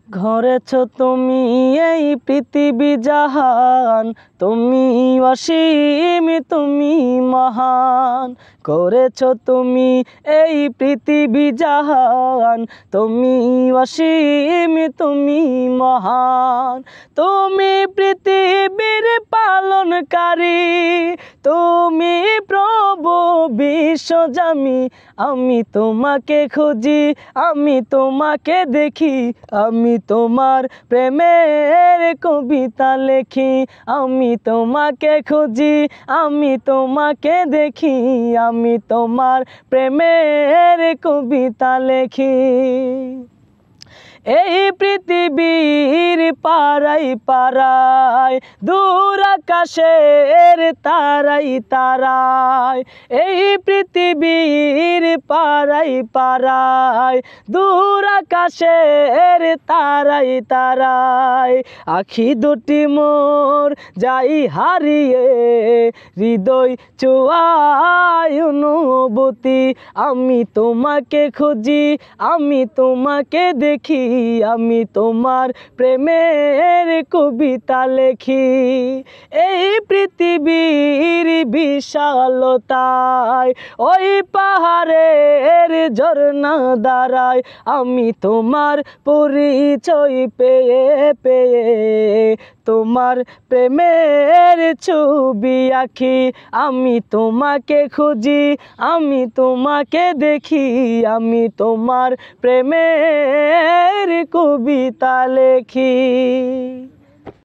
গড়েছ তুমি এই পৃথিবী জাহান, তুমি অসীম তুমি মহান। করেছ তুমি এই পৃথিবী জাহান, তুমি অসীম তুমি মহান। তুমি পৃথিবীর পালনকারী, তুমি প্রভু বিশ্বজামি। আমি তোমাকে খুঁজি, আমি তোমাকে দেখি, আমি তোমার প্রেমের কবিতা লেখি। আমি তোমাকে খুঁজি, আমি তোমাকে দেখি, আমি তোমার প্রেমের কবিতা লেখি। এই পৃথিবীর পাড়ায় পাড়ায়, দূর আকাশের তারাই তারায়। এই পৃথিবীর পাড়ায় পাড়ায়, দূর আকাশের তারাই তারায়। আখি দুটি মোর যাই হারিয়ে, হৃদয় চুয়ায় অনুভূতি। আমি তোমাকে খুঁজি, আমি তোমাকে দেখি, আমি তোমার প্রেমের কবিতা লেখি। এই পৃথিবীর বিশালতায়, ওই পাহাড়ের ঝর্ণা দ্বারায়, আমি তোমার পরিচয় পেয়ে পেয়ে তোমার প্রেমের ছবি আঁকি। আমি তোমাকে খুঁজি, আমি তোমাকে দেখি, আমি তোমার প্রেমের কবিতা লেখি।